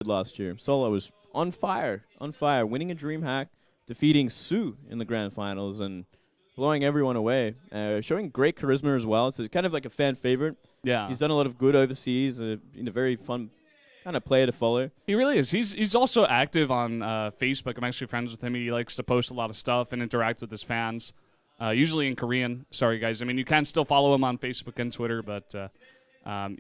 last year. Solo was on fire, winning a DreamHack, defeating Sue in the grand finals, and blowing everyone away. Showing great charisma as well. It's kind of like a fan favorite. Yeah. He's done a lot of good overseas. A very fun kind of player to follow. He really is. He's also active on Facebook. I'm actually friends with him. He likes to post a lot of stuff and interact with his fans, usually in Korean. Sorry, guys. I mean, you can still follow him on Facebook and Twitter, but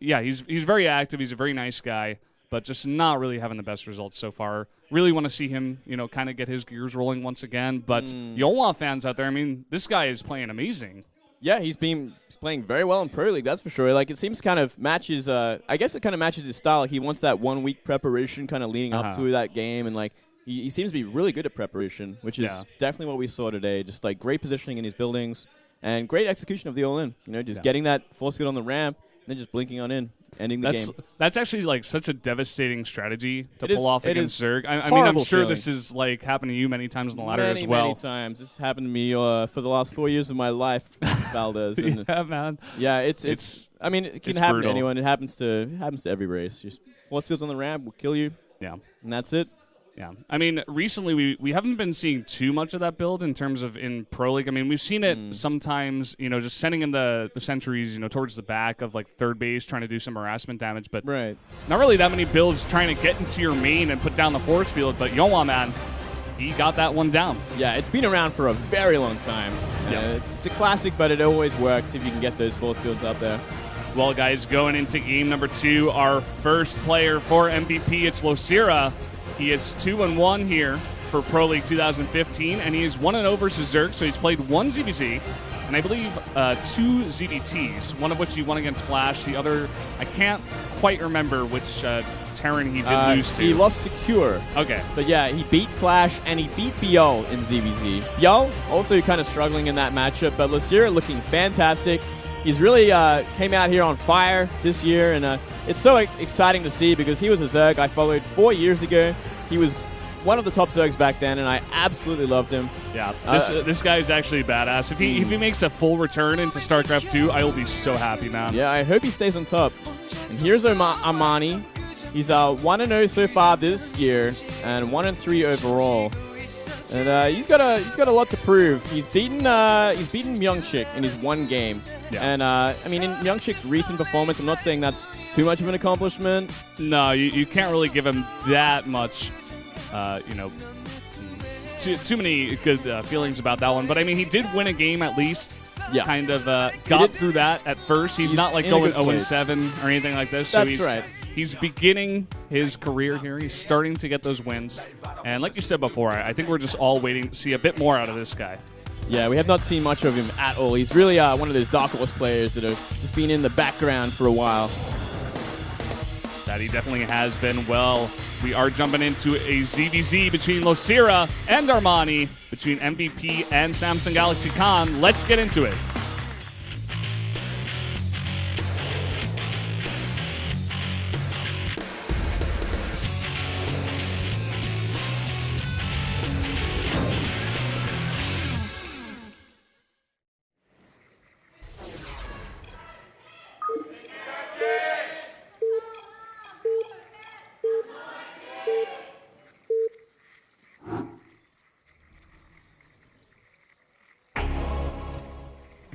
yeah, he's very active. He's a very nice guy, but just not really having the best results so far. Really want to see him, kind of get his gears rolling once again. But Yeonhwa fans out there, I mean, this guy is playing amazing. Yeah, he's playing very well in Pro League, that's for sure. Like, it seems kind of matches, I guess it kind of matches his style. He wants that 1 week preparation kind of leading up to that game, and, like, he seems to be really good at preparation, which is definitely what we saw today. Just, like, great positioning in his buildings and great execution of the all-in. Just getting that force field on the ramp and then just blinking on in, ending the game. That's actually, like, such a devastating strategy to pull off against Zerg. I mean, I'm sure this has, like, happened to you many times on the ladder as well. Many times. This happened to me for the last 4 years of my life, Valdez. And yeah, man. Yeah, it's I mean, it can happen brutal. to anyone. It happens to every race. Just force fields on the ramp will kill you. Yeah. And that's it. Yeah. I mean, recently we haven't been seeing too much of that build in terms of in Pro League. I mean, we've seen it sometimes, just sending in the sentries, towards the back of, like, third base, trying to do some harassment damage. But not really that many builds trying to get into your main and put down the force field. But Yeonhwa, man, he got that one down. Yeah, it's been around for a very long time. It's a classic, but it always works if you can get those force fields up there. Well, guys, going into game number 2, our first player for MVP, it's Losira. He is 2-1 here for Pro League 2015, and he is 1-0 versus Zerg, so he's played 1 ZBZ, and I believe 2 ZBTs, one of which he won against Flash, the other, I can't quite remember which Terran he did lose to. He lost to Cure. Okay. But yeah, he beat Flash, and he beat Biol in ZBZ. Biol also kind of struggling in that matchup, but Losira looking fantastic. He's really came out here on fire this year, and it's so exciting to see because he was a Zerg I followed 4 years ago. He was one of the top Zergs back then, and I absolutely loved him. Yeah, this guy is actually badass. If he makes a full return into StarCraft 2, I will be so happy, man. Yeah, I hope he stays on top. And here's Armani. He's 1-0 so far this year, and 1-3 overall. And he's got a lot to prove. He's beaten Myungchik in his 1 game. Yeah. And I mean, in Myungchik's recent performance, I'm not saying that's too much of an accomplishment. No, you can't really give him that much, too many good feelings about that one. But I mean, he did win a game at least. Yeah. Kind of got through that at first. He's not like going 0-7 or anything like this. That's right. He's beginning his career here. He's starting to get those wins. And like you said before, I think we're just all waiting to see a bit more out of this guy. Yeah, we have not seen much of him at all. He's really one of those dark horse players that have just been in the background for a while. That he definitely has been. Well, we are jumping into a ZVZ between Losira and Armani, between MVP and Samsung Galaxy Con. Let's get into it.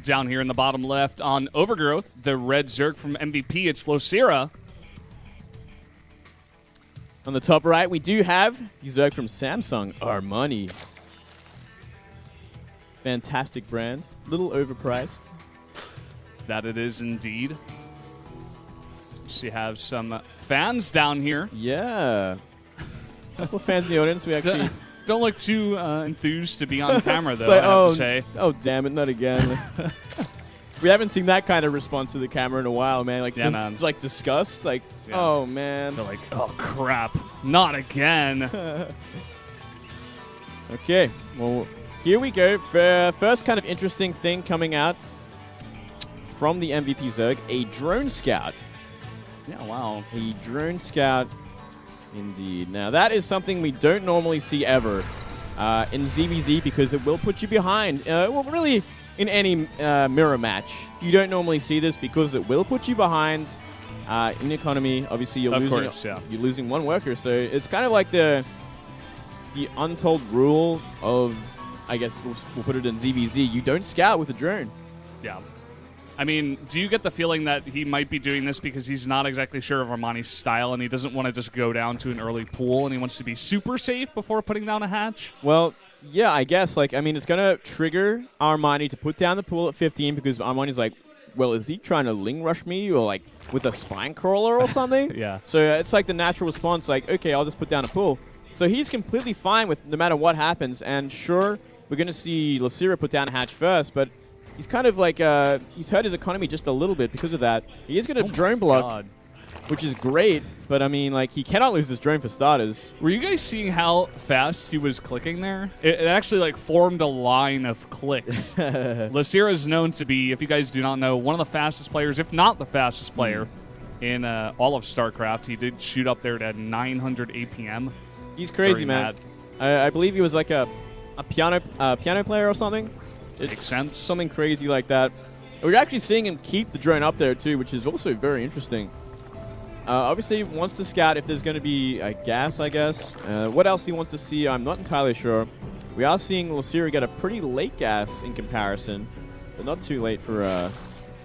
Down here in the bottom left on Overgrowth, the red Zerg from MVP, it's Losira. On the top right, we do have the Zerg from Samsung, Armani. Fantastic brand, little overpriced. That it is indeed. So you have some fans down here. Yeah. A couple of fans in the audience. We actually... Don't look too enthused to be on camera, though, like, I have to say. Oh, damn it, not again. We haven't seen that kind of response to the camera in a while, man. Like, yeah, man. It's like disgust. Like, oh, man. They're like, oh, crap. Not again. Okay, well, here we go. First kind of interesting thing coming out from the MVP Zerg, a drone scout. Yeah, wow. A drone scout. Indeed. Now, that is something we don't normally see ever in ZVZ because it will put you behind. Well, really, in any mirror match, you don't normally see this because it will put you behind. In economy, obviously you're you're losing one worker, so it's kind of like the untold rule of, I guess we'll put it in ZVZ. You don't scout with a drone. Yeah. I mean, do you get the feeling that he might be doing this because he's not exactly sure of Armani's style and he doesn't want to just go down to an early pool and he wants to be super safe before putting down a hatch? Well, yeah, I guess. Like, I mean, it's going to trigger Armani to put down the pool at 15 because Armani's like, well, is he trying to ling rush me or like with a spine crawler or something? Yeah. So it's like the natural response, like, okay, I'll just put down a pool. So he's completely fine with no matter what happens. And sure, we're going to see Losira put down a hatch first, but he's kind of like, he's hurt his economy just a little bit because of that. He is going to drone block, which is great, but I mean, like, he cannot lose his drone for starters. Were you guys seeing how fast he was clicking there? It actually, like, formed a line of clicks. Losira is known to be, if you guys do not know, one of the fastest players, if not the fastest player in all of StarCraft. He did shoot up there at 900 APM. He's crazy, man. I believe he was like a piano player or something. Makes sense. Something crazy like that. We're actually seeing him keep the drone up there, too, which is also very interesting. Obviously, he wants to scout if there's going to be a gas, I guess. What else he wants to see, I'm not entirely sure. We are seeing Losira get a pretty late gas in comparison, but not too late for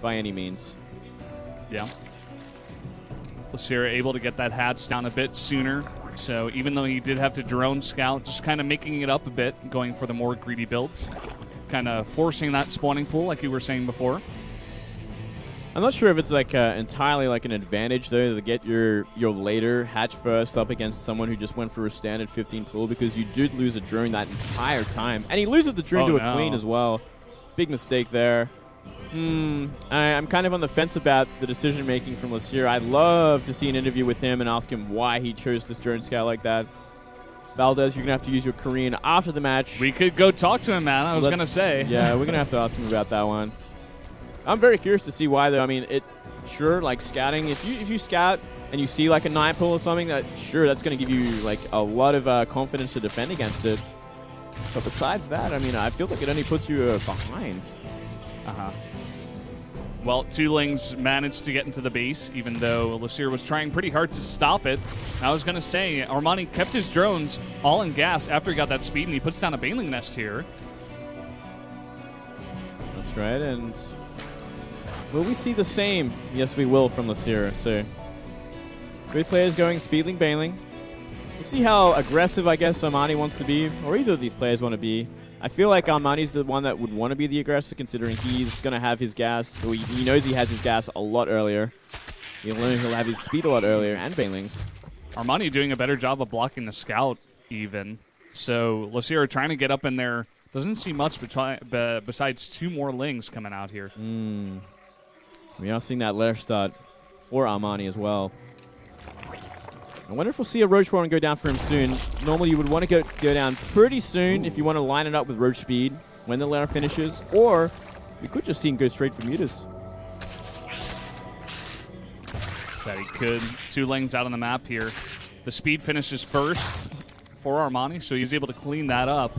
by any means. Yeah. Losira able to get that hatch down a bit sooner. So even though he did have to drone scout, just kind of making it up a bit, going for the more greedy build. Kind of forcing that spawning pool, like you were saying before. I'm not sure if it's like entirely like an advantage though to get your later hatch first up against someone who just went for a standard 15 pool, because you did lose a drone that entire time, and he loses the drone to a queen as well. Big mistake there. I'm kind of on the fence about the decision making from Losira. I'd love to see an interview with him and ask him why he chose this drone scout like that. Valdez, you're going to have to use your Korean after the match. We could go talk to him, man. I was going to say. Yeah, we're going to have to ask him about that one. I'm very curious to see why, though. I mean, sure, like scouting, if you scout and you see like a 9 pull or something, that's going to give you like a lot of confidence to defend against it. But besides that, I mean, I feel like it only puts you behind. Well, Two Lings managed to get into the base, even though Losira was trying pretty hard to stop it. I was going to say, Armani kept his drones all in gas after he got that speed, and he puts down a Baneling Nest here. That's right, and will we see the same? Yes, we will from Losira. So, both players going Speedling, Baneling. We'll see how aggressive, I guess, Armani wants to be, or either of these players want to be. I feel like Armani's the one that would want to be the aggressor, considering he's going to have his gas. So he knows he has his gas a lot earlier. He'll have his speed a lot earlier, and Banelings. Armani doing a better job of blocking the scout, even. So Losira trying to get up in there. Doesn't see much besides 2 more Lings coming out here. We are seeing that lair start for Armani as well. I wonder if we'll see a Roach Warren go down for him soon. Normally you would want to go down pretty soon if you want to line it up with Roach speed when the lair finishes, or we could just see him go straight for mutas. That he could. 2 Lings out on the map here. The speed finishes first for Armani, so he's able to clean that up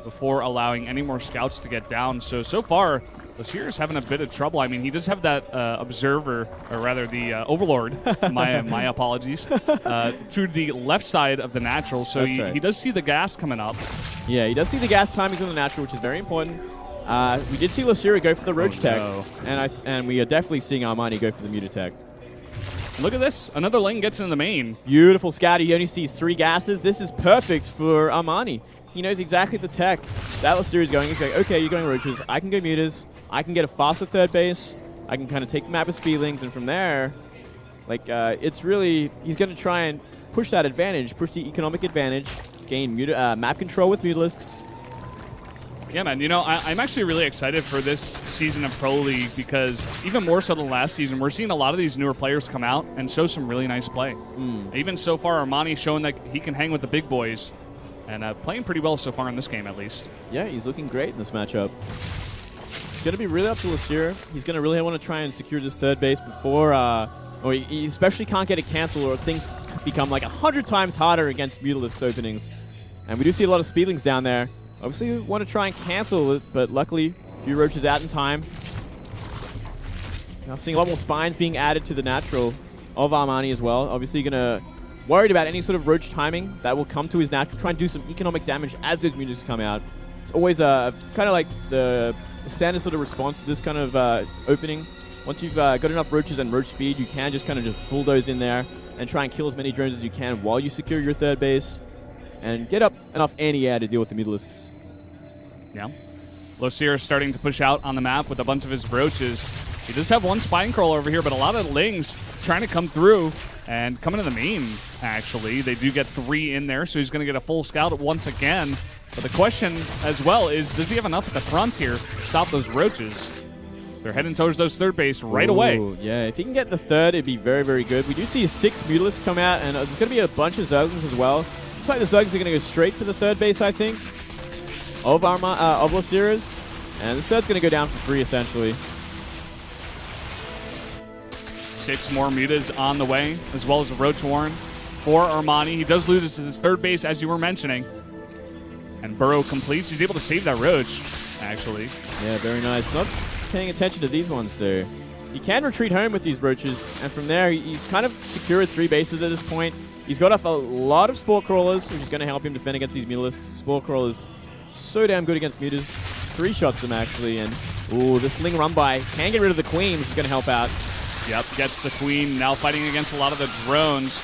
before allowing any more scouts to get down. So far, Losira's having a bit of trouble. I mean, he does have that observer, or rather the overlord, my apologies, to the left side of the natural. So he does see the gas coming up. Yeah, he does see the gas timings on the natural, which is very important. We did see Losira go for the Roach tech, and we are definitely seeing Armani go for the Muta tech. Look at this. Another Ling gets in the main. Beautiful scout. He only sees 3 gases. This is perfect for Armani. He knows exactly the tech that Losira is going. He's like, okay, you're going Roaches. I can go mutas. I can get a faster third base. I can kind of take the map with Speedlings, and from there, like, it's really, he's going to try and push that advantage, push the economic advantage, gain map control with Mutalisks. Yeah, man, you know, I'm actually really excited for this season of Pro League because even more so than last season, we're seeing a lot of these newer players come out and show some really nice play. Even so far, Armani showing that he can hang with the big boys and playing pretty well so far in this game, at least. Yeah, he's looking great in this matchup. It's going to be really up to Losira. He's going to really want to try and secure this third base before, or he especially can't get it canceled, or things become like 100 times harder against Mutalisks openings. And we do see a lot of Speedlings down there. Obviously, we want to try and cancel it, but luckily, a few Roaches out in time. Now seeing a lot more spines being added to the natural. of Armani as well. Obviously going to worried about any sort of roach timing that will come to his natural. Try and do some economic damage as those mutants come out. It's always kind of like the standard sort of response to this kind of opening. Once you've got enough roaches and roach speed, you can just kind of just bulldoze in there and try and kill as many drones as you can while you secure your third base and get up enough anti-air to deal with the Mutalisks. Yeah. Losira starting to push out on the map with a bunch of his roaches. He does have one spine crawler over here, but a lot of the Lings trying to come through and coming to the main, actually. They do get 3 in there, so he's going to get a full scout once again. But the question as well is, does he have enough at the front here to stop those roaches? They're heading towards those third base right away. Yeah, if he can get the third, it'd be very, very good. We do see 6 Mutalisks come out, and there's going to be a bunch of Zerglings as well. Looks like the Zerglings are going to go straight for the third base, I think, of Losira's. And the third's going to go down for 3, essentially. 6 more mutas on the way, as well as a Roach Warren for Armani. He does lose his third base, as you were mentioning. And Burrow completes. He's able to save that Roach, actually. Yeah, very nice. Not paying attention to these ones, though. He can retreat home with these Roaches, and from there, he's kind of secured 3 bases at this point. He's got off a lot of Spore Crawlers, which is going to help him defend against these Mutalisks. Spore Crawlers so damn good against Mutas. 3 shots them, actually, and ooh, this Ling run by can get rid of the Queen, which is going to help out. Yep, gets the Queen, now fighting against a lot of the drones.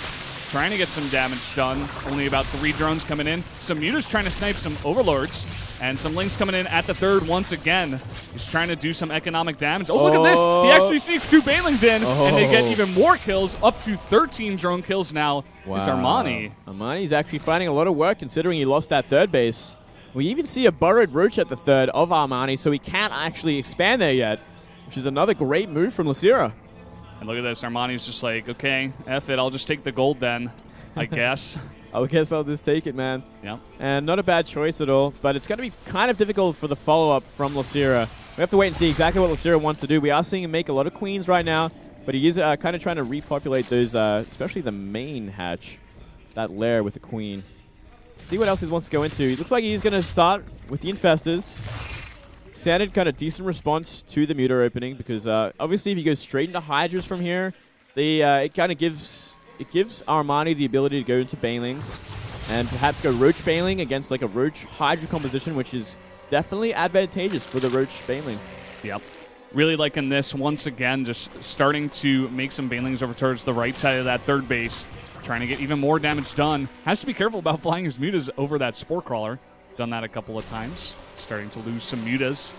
Trying to get some damage done. Only about 3 drones coming in. Some Mutas trying to snipe some Overlords. And some Lings coming in at the third once again. He's trying to do some economic damage. Oh, look at this. He actually sneaks 2 Banelings in. And they get even more kills. Up to 13 drone kills now is Armani. Armani's actually finding a lot of work considering he lost that third base. We even see a burrowed Roach at the third of Armani, so he can't actually expand there yet, which is another great move from Losira. And look at this. Armani's just like, okay, F it. I'll just take the gold then, I guess. I guess I'll just take it, man. Yeah. And not a bad choice at all, but it's going to be kind of difficult for the follow-up from Losira. We have to wait and see exactly what Losira wants to do. We are seeing him make a lot of Queens right now, but he is kind of trying to repopulate those, especially the main hatch, that lair with the Queen. See what else he wants to go into. He looks like he's going to start with the Infestors. Standard kind of decent response to the Muta opening because obviously if he goes straight into Hydras from here, it kind of gives Armani the ability to go into Banelings and perhaps go Roach Baneling against like a Roach Hydra composition, which is definitely advantageous for the Roach Baneling. Yep. Really liking this once again, just starting to make some Banelings over towards the right side of that third base, trying to get even more damage done. Has to be careful about flying his Mutas over that Spore Crawler. Done that a couple of times. Starting to lose some Mutas.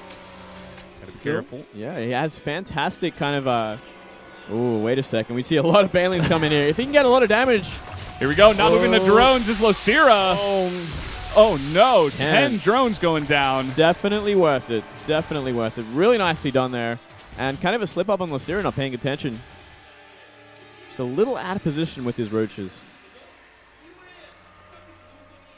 Gotta be careful. Yeah, he has fantastic kind of oh, wait a second. We see a lot of Banelings coming here. If he can get a lot of damage. Here we go. Not moving the drones is Losira. Oh, no. 10 drones going down. Definitely worth it. Definitely worth it. Really nicely done there. And kind of a slip up on Losira, not paying attention. Just a little out of position with his Roaches.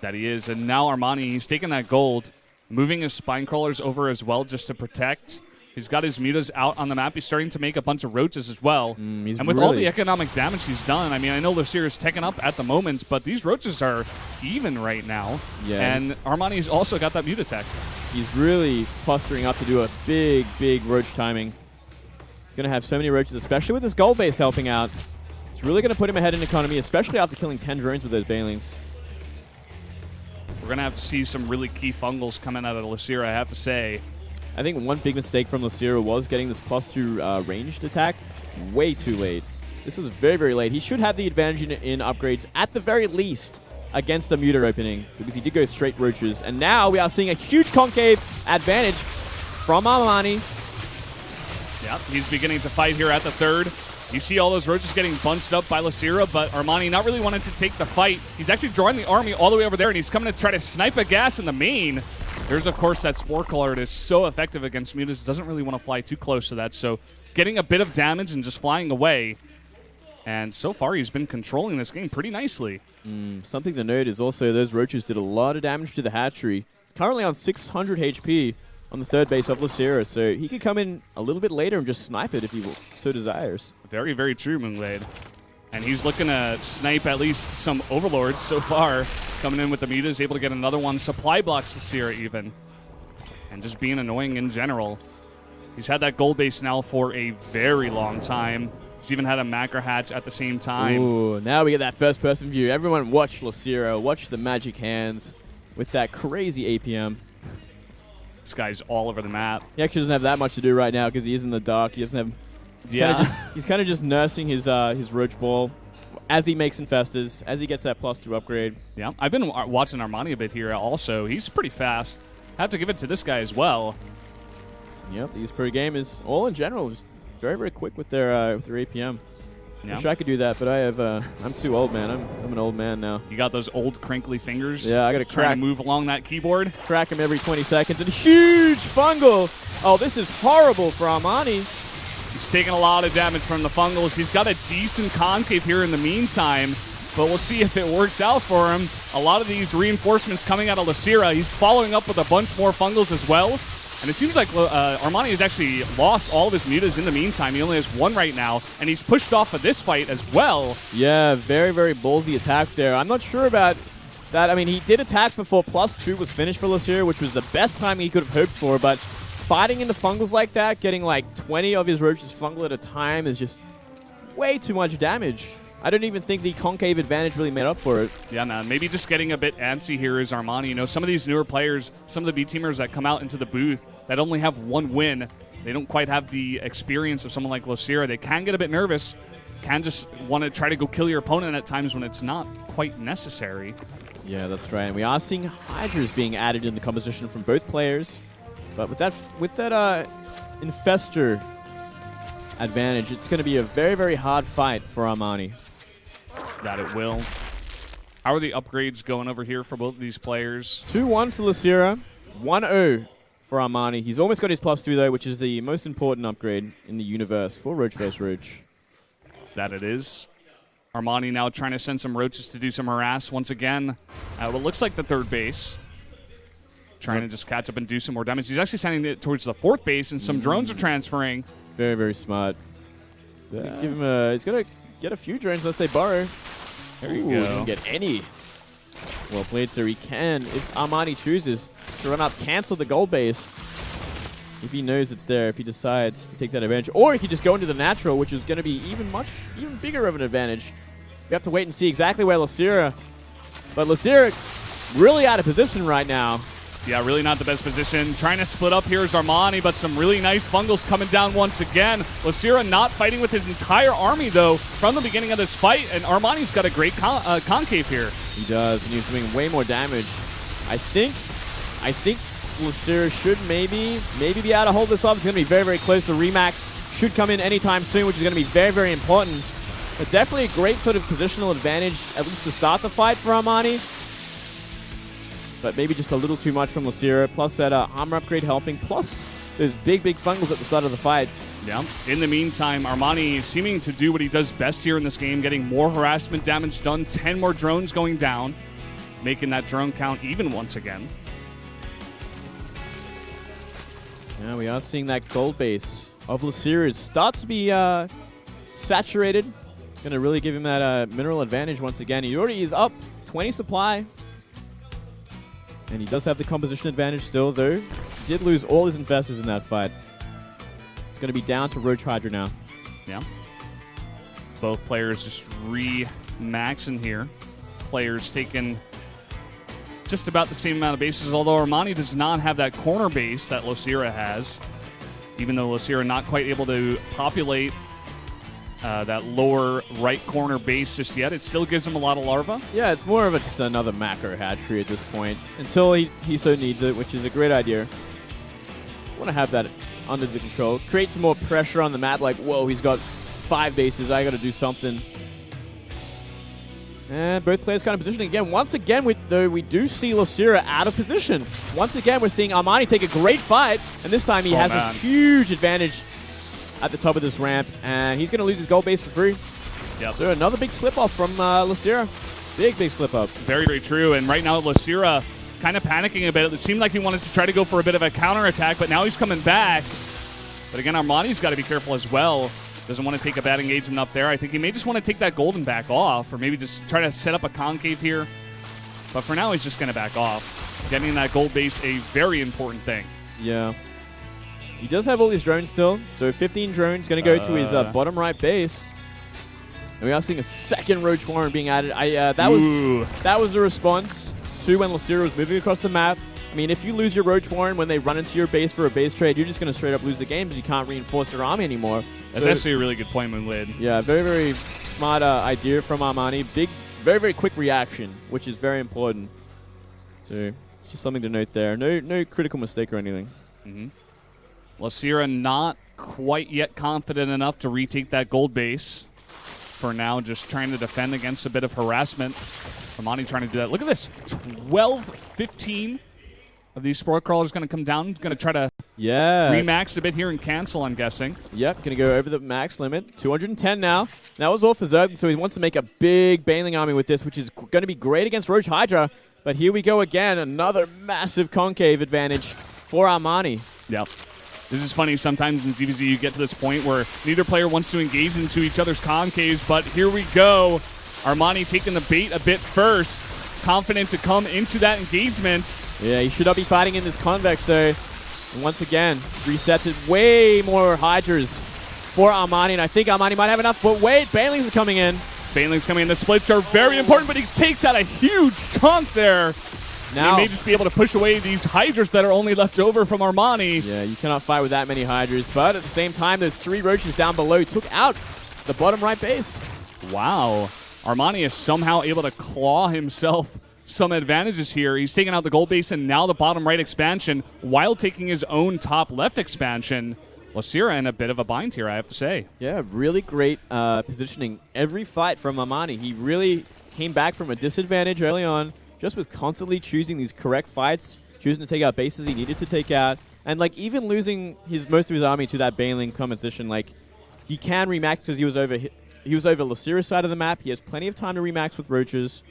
That he is. And now Armani, he's taking that gold, moving his Spine Crawlers over as well just to protect. He's got his Mutas out on the map. He's starting to make a bunch of Roaches as well. And with all the economic damage he's done, I mean, I know Losira's taken up at the moment, but these Roaches are even right now. Yeah. And Armani's also got that Muta tech. He's really posturing up to do a big, big Roach timing. He's going to have so many Roaches, especially with his gold base helping out. It's really going to put him ahead in economy, especially after killing 10 drones with those Banelings. We're going to have to see some really key fungals coming out of Losira, I have to say. I think one big mistake from Losira was getting this +2 ranged attack way too late. This was very, very late. He should have the advantage in upgrades at the very least against the Muta opening because he did go straight Roaches. And now we are seeing a huge concave advantage from Armani. Yep, he's beginning to fight here at the third. You see all those Roaches getting bunched up by Losira, but Armani not really wanting to take the fight. He's actually drawing the army all the way over there, and he's coming to try to snipe a gas in the main. There's, of course, that Spore Crawler. It is so effective against Mutas. Doesn't really want to fly too close to that, so getting a bit of damage and just flying away. And so far, he's been controlling this game pretty nicely. Something to note is also those Roaches did a lot of damage to the hatchery. It's currently on 600 HP on the third base of Losira, so he could come in a little bit later and just snipe it if he so desires. Very, very true, Moonglade. And he's looking to snipe at least some Overlords so far. Coming in with the Mutas, able to get another one. Supply blocks Losira even. And just being annoying in general. He's had that gold base now for a very long time. He's even had a macro hatch at the same time. Ooh, now we get that first-person view. Everyone watch Losira, watch the magic hands with that crazy APM. This guy's all over the map. He actually doesn't have that much to do right now because he is in the dark. He doesn't have. He's kind of just nursing his roach ball as he makes infestors, as he gets that +2 upgrade. Yeah, I've been watching Armani a bit here also. He's pretty fast. Have to give it to this guy as well. Yep, these per game is all in general just very, very quick with their APM. Yeah. Wish I could do that, but I have. I'm too old, man. I'm an old man now. You got those old crinkly fingers. Yeah, I got to trying to move along that keyboard. Crack him every 20 seconds. And huge fungal. Oh, this is horrible for Armani. He's taking a lot of damage from the fungals. He's got a decent concave here in the meantime, but we'll see if it works out for him. A lot of these reinforcements coming out of Losira. He's following up with a bunch more fungals as well. And it seems like Armani has actually lost all of his mutas in the meantime. He only has one right now, and he's pushed off of this fight as well. Yeah, very, very ballsy attack there. I'm not sure about that. I mean, he did attack before +2 was finished for Losira, which was the best time he could have hoped for, but fighting into fungals like that, getting like 20 of his roaches fungal at a time is just way too much damage. I don't even think the concave advantage really made up for it. Yeah, man. Maybe just getting a bit antsy here is Armani. You know, some of these newer players, some of the B-teamers that come out into the booth that only have one win, they don't quite have the experience of someone like Losira. They can get a bit nervous, can just want to try to go kill your opponent at times when it's not quite necessary. Yeah, that's right. And we are seeing Hydras being added in the composition from both players. But with that infestor advantage, it's going to be a very, very hard fight for Armani. That it will. How are the upgrades going over here for both of these players? 2-1 for Losira, 1-0 for Armani. He's almost got his +2 though, which is the most important upgrade in the universe for Roach vs. Roach. That it is. Armani now trying to send some roaches to do some harass once again at what looks like the third base. Trying to just catch up and do some more damage. He's actually sending it towards the fourth base, and some drones are transferring. Very, very smart. Give him he's going to get a few drones unless they borrow. There you He go. doesn't get any. Well played, sir. He can, if Armani chooses to run up, cancel the gold base. If he knows it's there, if he decides to take that advantage. Or he could just go into the natural, which is going to be even bigger of an advantage. We have to wait and see exactly where Losira. But Losira really out of position right now. Yeah, really not the best position. Trying to split up here is Armani, but some really nice fungals coming down once again. Losira not fighting with his entire army, though, from the beginning of this fight, and Armani's got a great concave here. He does, and he's doing way more damage. I think Losira should maybe be able to hold this off. It's going to be very, very close. The Remax should come in anytime soon, which is going to be very, very important. But definitely a great sort of positional advantage, at least to start the fight for Armani. But maybe just a little too much from Losira, plus that armor upgrade helping, plus those big, big fungals at the start of the fight. Yeah. In the meantime, Armani seeming to do what he does best here in this game, getting more harassment damage done, 10 more drones going down, making that drone count even once again. Yeah, we are seeing that gold base of Losira start to be saturated. Going to really give him that mineral advantage once again. He already is up 20 supply. And he does have the composition advantage still, though. He did lose all his infestors in that fight. It's going to be down to Roach Hydra now. Yeah. Both players just re-maxing here. Players taking just about the same amount of bases, although Armani does not have that corner base that Losira has. Even though Losira not quite able to populate that lower right corner base just yet, it still gives him a lot of larva. Yeah, it's more of just another macro hatchery at this point, until he so needs it, which is a great idea. Want to have that under the control. Create some more pressure on the mat, like, whoa, he's got 5 bases, I got to do something. And both players kind of positioning again. Once again, we do see Losira out of position. Once again, we're seeing Armani take a great fight, and this time he has a huge advantage at the top of this ramp, and he's going to lose his gold base for free. Yep. So another big slip-off from Losira. Big slip-up. Very, very true. And right now, Losira kind of panicking a bit. It seemed like he wanted to try to go for a bit of a counter-attack, but now he's coming back. But again, Armani's got to be careful as well. Doesn't want to take a bad engagement up there. I think he may just want to take that gold and back off, or maybe just try to set up a concave here. But for now, he's just going to back off. Getting that gold base, a very important thing. Yeah. He does have all these drones still, so 15 drones going to go to his bottom right base. And we are seeing a second Roach Warren being added. That was the response to when Losira was moving across the map. I mean, if you lose your Roach Warren when they run into your base for a base trade, you're just going to straight up lose the game because you can't reinforce your army anymore. That's actually a really good point, Moonlid. Yeah, very, very smart idea from Armani. Big, very, very quick reaction, which is very important. So it's just something to note there. No critical mistake or anything. Losira not quite yet confident enough to retake that gold base. For now, just trying to defend against a bit of harassment. Armani trying to do that. Look at this. 12-15 of these Sport Crawlers going to come down. Going to try to remax a bit here and cancel, I'm guessing. Yep, going to go over the max limit. 210 now. That was all for Zerg, so he wants to make a big Baneling army with this, which is going to be great against Roach Hydra. But here we go again. Another massive concave advantage for Armani. Yep. This is funny. Sometimes in ZVZ you get to this point where neither player wants to engage into each other's concaves, but here we go. Armani taking the bait a bit first. Confident to come into that engagement. Yeah, he should not be fighting in this convex, though. And once again, resets it. Way more Hydras for Armani, and I think Armani might have enough. But wait, Banelings are coming in. Banelings coming in. The splits are very important, but he takes out a huge chunk there. Now, he may just be able to push away these Hydras that are only left over from Armani. Yeah, you cannot fight with that many Hydras, but at the same time, those 3 Roaches down below took out the bottom right base. Wow. Armani is somehow able to claw himself some advantages here. He's taking out the gold base and now the bottom right expansion while taking his own top left expansion. Losira in a bit of a bind here, I have to say. Yeah, really great positioning every fight from Armani. He really came back from a disadvantage early on, just with constantly choosing these correct fights, choosing to take out bases he needed to take out, and like even losing most of his army to that Baneling composition. Like he can remax because he was over Losira's side of the map. He has plenty of time to remax with Roaches,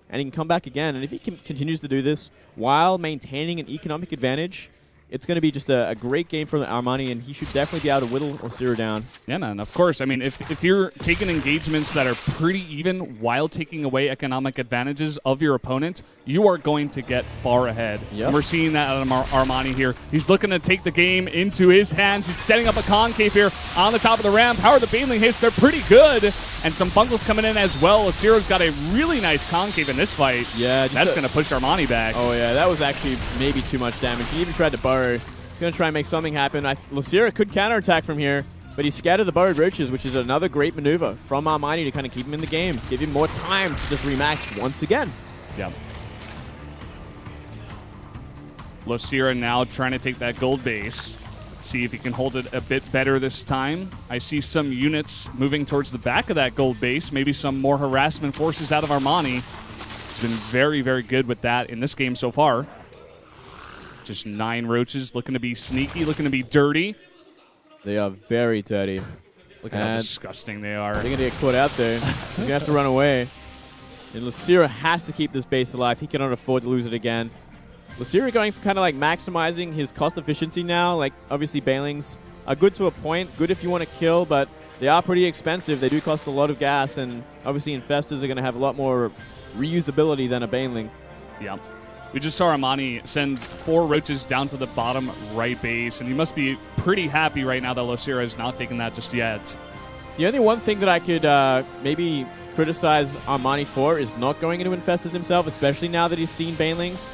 and he can come back again. And if he continues to do this while maintaining an economic advantage, it's going to be just a great game for Armani, and he should definitely be able to whittle Losira down. Yeah, man, of course. I mean, if you're taking engagements that are pretty even while taking away economic advantages of your opponent, you are going to get far ahead. Yep. And we're seeing that out of Armani here. He's looking to take the game into his hands. He's setting up a concave here on the top of the ramp. How are the Baneling hits? They're pretty good. And some bungles coming in as well. Losira's got a really nice concave in this fight. Yeah, that's going to push Armani back. Oh, yeah, that was actually maybe too much damage. He even tried to burrow. He's going to try and make something happen. Losira could counterattack from here, but he scattered the burrowed Roaches, which is another great maneuver from Armani to kind of keep him in the game, give him more time to just remax once again. Yeah. Losira now trying to take that gold base. See if he can hold it a bit better this time. I see some units moving towards the back of that gold base. Maybe some more harassment forces out of Armani. He's been very, very good with that in this game so far. Just 9 Roaches looking to be sneaky, looking to be dirty. They are very dirty. Look at how disgusting they are. They're going to get caught out there. He's going to have to run away. And Losira has to keep this base alive. He cannot afford to lose it again. Losira going for kind of like maximizing his cost efficiency now. Like, obviously, Banelings are good to a point, good if you want to kill, but they are pretty expensive. They do cost a lot of gas, and obviously Infestors are going to have a lot more reusability than a Baneling. Yeah. We just saw Armani send 4 Roaches down to the bottom right base, and he must be pretty happy right now that Losira is not taking that just yet. The only one thing that I could maybe criticize Armani for is not going into Infestors himself, especially now that he's seen Banelings.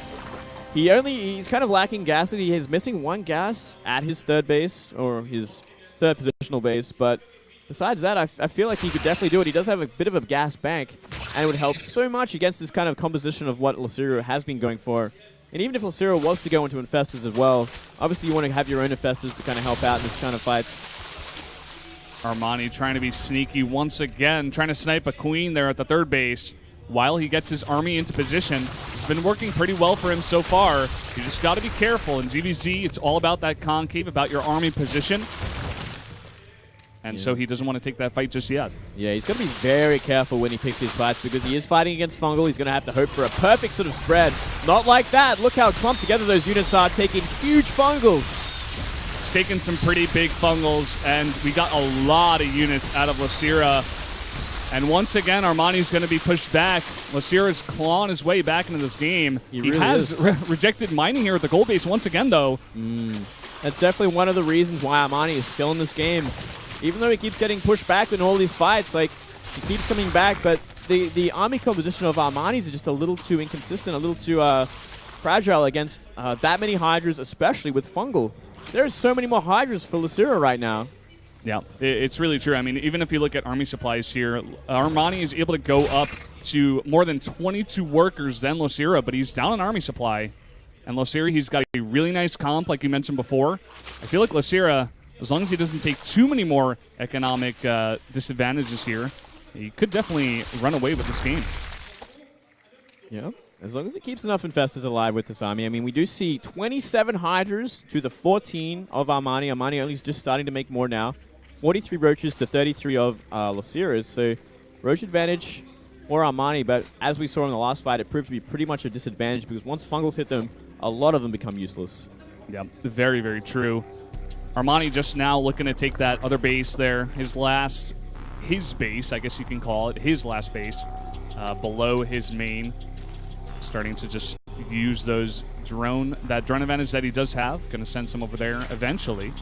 He's kind of lacking gas. He is missing 1 gas at his third base, or his third positional base, but besides that, I feel like he could definitely do it. He does have a bit of a gas bank, and it would help so much against this kind of composition of what Losira has been going for. And even if Losira was to go into Infestors as well, obviously you want to have your own Infestors to kind of help out in this kind of fights. Armani trying to be sneaky once again, trying to snipe a queen there at the third base while he gets his army into position. It's been working pretty well for him so far. You just got to be careful. In ZVZ, it's all about that concave, about your army position. And so he doesn't want to take that fight just yet. Yeah, he's going to be very careful when he picks his fights because he is fighting against Fungal. He's going to have to hope for a perfect sort of spread. Not like that. Look how clumped together those units are, taking huge Fungals. He's taking some pretty big Fungals, and we got a lot of units out of Losira. And once again, Armani's going to be pushed back. Losira's clawing his way back into this game. He really has rejected mining here at the gold base once again, though. That's definitely one of the reasons why Armani is still in this game. Even though he keeps getting pushed back in all these fights, like, He keeps coming back, but the army composition of Armani's is just a little too inconsistent, a little too fragile against that many Hydras, especially with Fungal. There's so many more Hydras for Losira right now. Yeah, it's really true. I mean, even if you look at army supplies here, Armani is able to go up to more than 22 workers than Losira, but he's down on army supply. And Losira, he's got a really nice comp, like you mentioned before. I feel like Losira, as long as he doesn't take too many more economic disadvantages here, he could definitely run away with this game. Yeah, as long as he keeps enough infestors alive with this army. I mean, we do see 27 Hydras to the 14 of Armani. Armani only is just starting to make more now. 43 Roaches to 33 of Losira's. So, Roach advantage for Armani, but as we saw in the last fight, it proved to be pretty much a disadvantage because once Fungals hit them, a lot of them become useless. Yeah, very, very true. Armani just now looking to take that other base there. His base, I guess you can call it, his last base, below his main. Starting to just use that drone advantage that he does have. Going to send some over there eventually.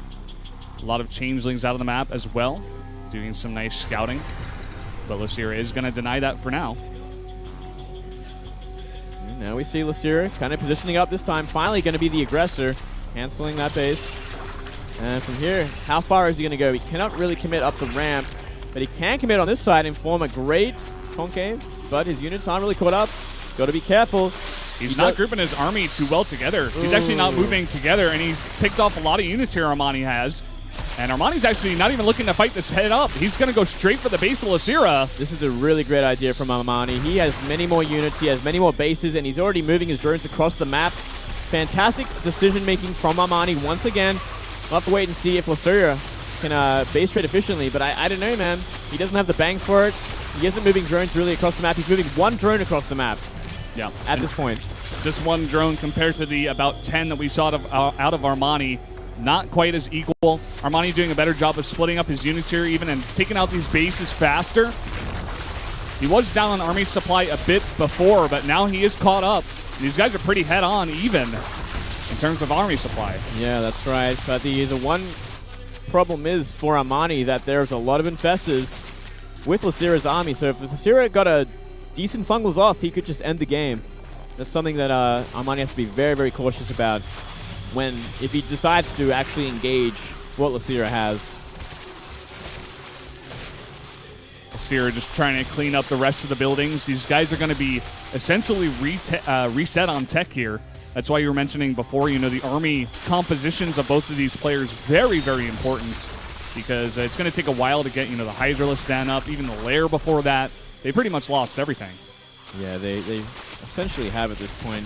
A lot of changelings out of the map as well, doing some nice scouting. But Losira is going to deny that for now. And now we see Losira kind of positioning up this time. Finally going to be the aggressor, canceling that base. And from here, how far is he going to go? He cannot really commit up the ramp, but he can commit on this side and form a great concave. But his units aren't really caught up. Got to be careful. He's not grouping his army too well together. He's actually not moving together, and he's picked off a lot of units here Armani has. And Armani's actually not even looking to fight this head up. He's going to go straight for the base of Losira. This is a really great idea from Armani. He has many more units. He has many more bases, and he's already moving his drones across the map. Fantastic decision-making from Armani once again. We'll have to wait and see if Losira can base trade efficiently, but I don't know, man. He doesn't have the bang for it. He isn't moving drones really across the map. He's moving one drone across the map. Yeah. At this point. Just one drone compared to the about 10 that we saw out of Armani. Not quite as equal. Armani doing a better job of splitting up his units here even and taking out these bases faster. He was down on army supply a bit before, but now he is caught up. These guys are pretty head-on even in terms of army supply. Yeah, that's right. But the one problem is for Armani that there's a lot of infestors with Losira's army. So if Losira got a decent Fungals off, he could just end the game. That's something that Armani has to be very, very cautious about if he decides to actually engage what Losira has. Losira just trying to clean up the rest of the buildings. These guys are going to be essentially reset on tech here. That's why you were mentioning before, the army compositions of both of these players, very, very important, because it's going to take a while to get, the Hydralisk stand up, even the lair before that. They pretty much lost everything. Yeah, they essentially have at this point.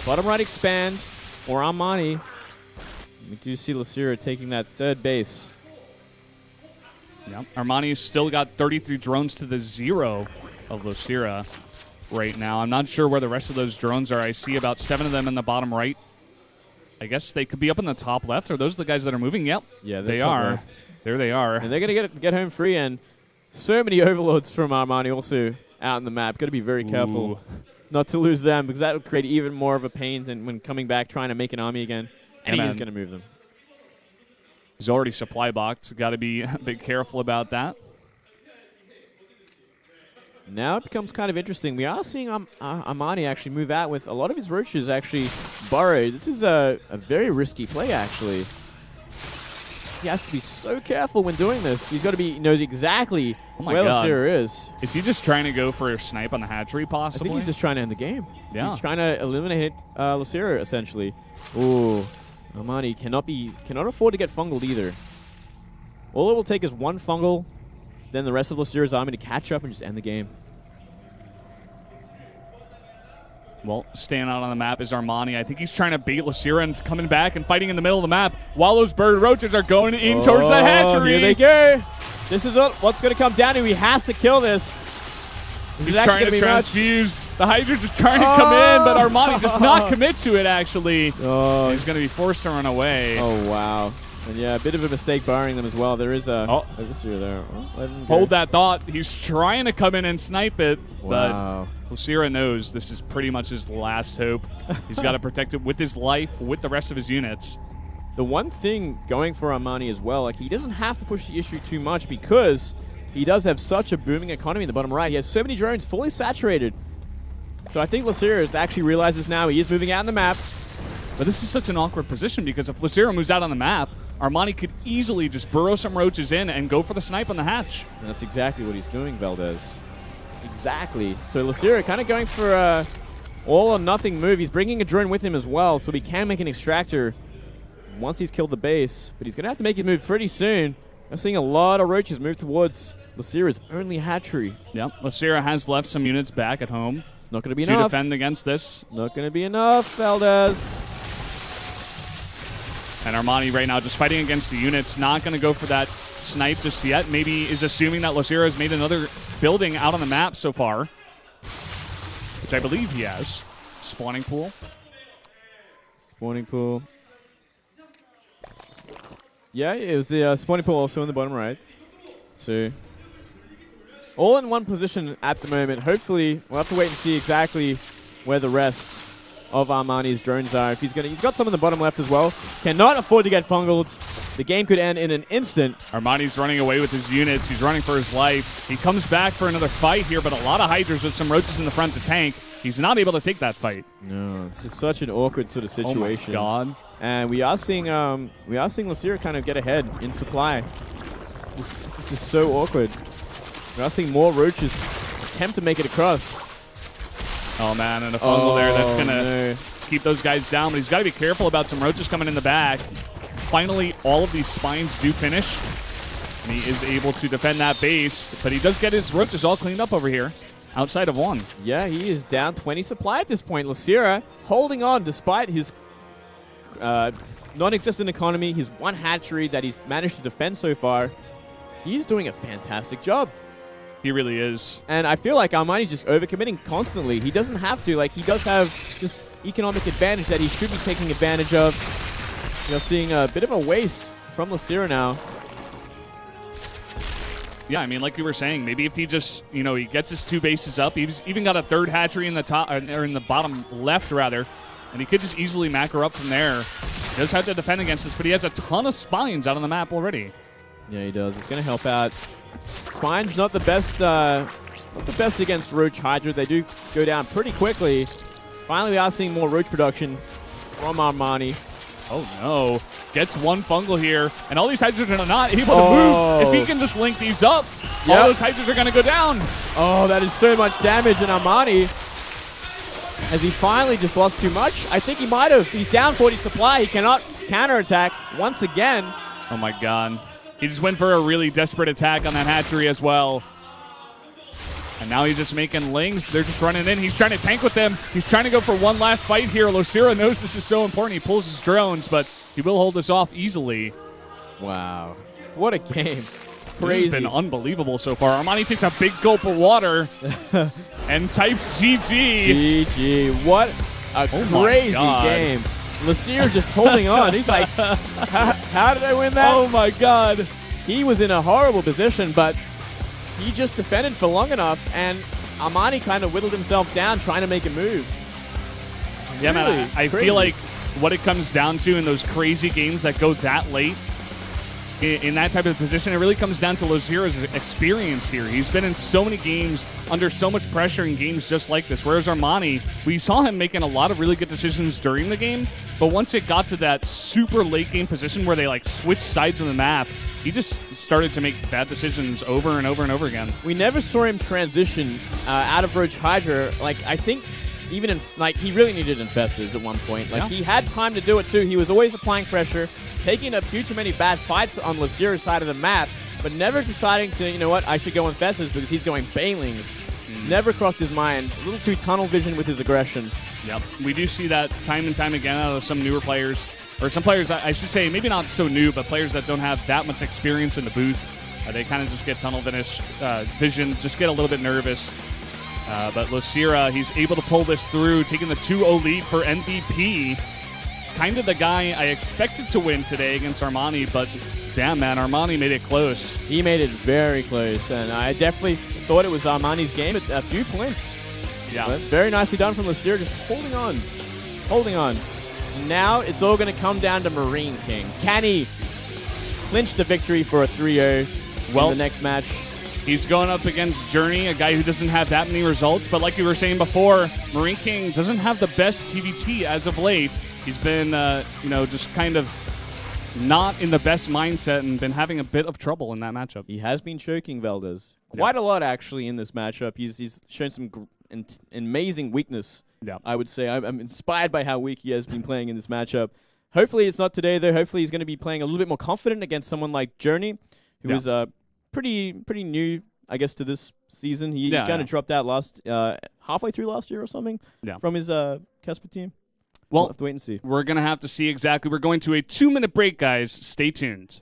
Bottom right expand for Armani. We do see Losira taking that third base. Yeah, Armani's still got 33 drones to the 0 of Losira right now. I'm not sure where the rest of those drones are. I see about 7 of them in the bottom right. I guess they could be up in the top left. Are those the guys that are moving? Yep. Yeah, they are. Left. There they are. And they're going to get home free, and so many overlords from Armani also out in the map. Got to be very careful not to lose them, because that will create even more of a pain than when coming back trying to make an army again. And he is going to move them. He's already supply boxed. Got to be a bit careful about that. Now it becomes kind of interesting. We are seeing Armani actually move out with a lot of his roaches actually burrowed. This is a very risky play, actually. He has to be so careful when doing this. He's got to be, he knows exactly where Losira is. Is he just trying to go for a snipe on the hatchery, possibly? I think he's just trying to end the game. Yeah. He's trying to eliminate Losira, essentially. Ooh, Armani cannot afford to get fungled either. All it will take is one fungal, then the rest of Losira's army to catch up and just end the game. Well, staying out on the map is Armani. I think he's trying to bait Losira into coming back and fighting in the middle of the map while those bird roaches are going in towards the hatchery. Here they go. This is what's going to come down to. He has to kill this. He's trying to transfuse. The Hydras are trying to come in, but Armani does not commit to it, actually. He's going to be forced to run away. Oh, wow. And yeah, a bit of a mistake barring them as well. There is a Losira there. Hold that thought. He's trying to come in and snipe it, wow. But Losira knows this is pretty much his last hope. He's got to protect it with his life, with the rest of his units. The one thing going for Armani as well, like he doesn't have to push the issue too much because he does have such a booming economy in the bottom right. He has so many drones fully saturated. So I think Losira actually realizes now he is moving out on the map. But this is such an awkward position because if Losira moves out on the map, Armani could easily just burrow some roaches in and go for the snipe on the hatch. And that's exactly what he's doing, Valdez. Exactly. So Losira kind of going for a all or nothing move. He's bringing a drone with him as well, so he can make an extractor once he's killed the base. But he's going to have to make his move pretty soon. I'm seeing a lot of roaches move towards Losira's only hatchery. Yep, Losira has left some units back at home. It's not going to be enough. To defend against this. Not going to be enough, Valdez. And Armani right now just fighting against the units. Not going to go for that snipe just yet. Maybe is assuming that Losira has made another building out on the map so far. Which I believe he has. Spawning pool. Spawning pool. Yeah, it was the spawning pool also in the bottom right. So, all in one position at the moment. Hopefully, we'll have to wait and see exactly where the rest of Armani's drones are. If he's got some in the bottom left as well. Cannot afford to get fungled. The game could end in an instant. Armani's running away with his units. He's running for his life. He comes back for another fight here, but a lot of Hydras with some roaches in the front to tank. He's not able to take that fight. No, this is such an awkward sort of situation. Oh my god. And we are seeing Losira kind of get ahead in supply. This is so awkward. We are seeing more roaches attempt to make it across. Oh man, and a fungal there that's gonna keep those guys down. But he's got to be careful about some roaches coming in the back. Finally, all of these spines do finish. And he is able to defend that base. But he does get his roaches all cleaned up over here. Outside of one. Yeah, he is down 20 supply at this point. Losira holding on despite his non-existent economy, his one hatchery that he's managed to defend so far. He's doing a fantastic job. He really is. And I feel like Armani's just overcommitting constantly. He doesn't have to. Like, he does have this economic advantage that he should be taking advantage of. You're seeing a bit of a waste from Losira now. Yeah, I mean, like you were saying, maybe if he just, he gets his two bases up. He's even got a third hatchery in the top, or in the bottom left, rather. And he could just easily macro up from there. He does have to defend against this, but he has a ton of spines out on the map already. Yeah, he does. It's going to help out. Spine's not the best against Roach Hydra. They do go down pretty quickly. Finally, we are seeing more Roach production from Armani. Oh, no. Gets one fungal here, and all these Hydras are not able to move. If he can just link these up, all those Hydras are going to go down. Oh, that is so much damage, and Armani, as he finally just lost too much. I think he might have. He's down 40 supply. He cannot counterattack once again. Oh, my God. He just went for a really desperate attack on that hatchery as well. And now he's just making lings. They're just running in. He's trying to tank with them. He's trying to go for one last fight here. Losira knows this is so important. He pulls his drones, but he will hold this off easily. Wow. What a game. Crazy. This has been unbelievable so far. Armani takes a big gulp of water and types GG. GG. What a crazy game. Losira just holding on. He's like, how did I win that? Oh, my God. He was in a horrible position, but he just defended for long enough, and Armani kind of whittled himself down trying to make a move. Yeah, really man, I feel like what it comes down to in those crazy games that go that late, in that type of position, it really comes down to Losira's experience here. He's been in so many games under so much pressure in games just like this, whereas Armani, we saw him making a lot of really good decisions during the game, but once it got to that super late game position where they like switched sides of the map, he just started to make bad decisions over and over and over again. We never saw him transition out of Roach Hydra. Like, I think even in, like, he really needed infestors at one point. Like, he had time to do it too. He was always applying pressure, taking a few too many bad fights on Losira's side of the map, but never deciding to, you know what, I should go infestors because he's going banelings. Never crossed his mind. A little too tunnel vision with his aggression. Yep. We do see that time and time again out of some newer players. Or some players, I should say, maybe not so new, but players that don't have that much experience in the booth. They kind of just get tunnel vision, just get a little bit nervous. But Losira, he's able to pull this through, taking the 2-0 lead for MVP. Kind of the guy I expected to win today against Armani, but damn, man, Armani made it close. He made it very close, and I definitely thought it was Armani's game at a few points. Yeah. But very nicely done from Losira, just holding on. Holding on. Now it's all going to come down to Marine King. Can he clinch the victory for a 3-0 in the next match? He's going up against Journey, a guy who doesn't have that many results. But like you were saying before, Marine King doesn't have the best TVT as of late. He's been, just kind of not in the best mindset and been having a bit of trouble in that matchup. He has been choking Valdez quite a lot, actually, in this matchup. He's shown some amazing weakness, I would say. I'm inspired by how weak he has been playing in this matchup. Hopefully it's not today, though. Hopefully he's going to be playing a little bit more confident against someone like Journey, who is pretty new, I guess, to this season. He kind of dropped out halfway through last year or something from his Casper team. Well, we'll have to wait and see. We're going to have to see exactly. We're going to a 2-minute break, guys. Stay tuned.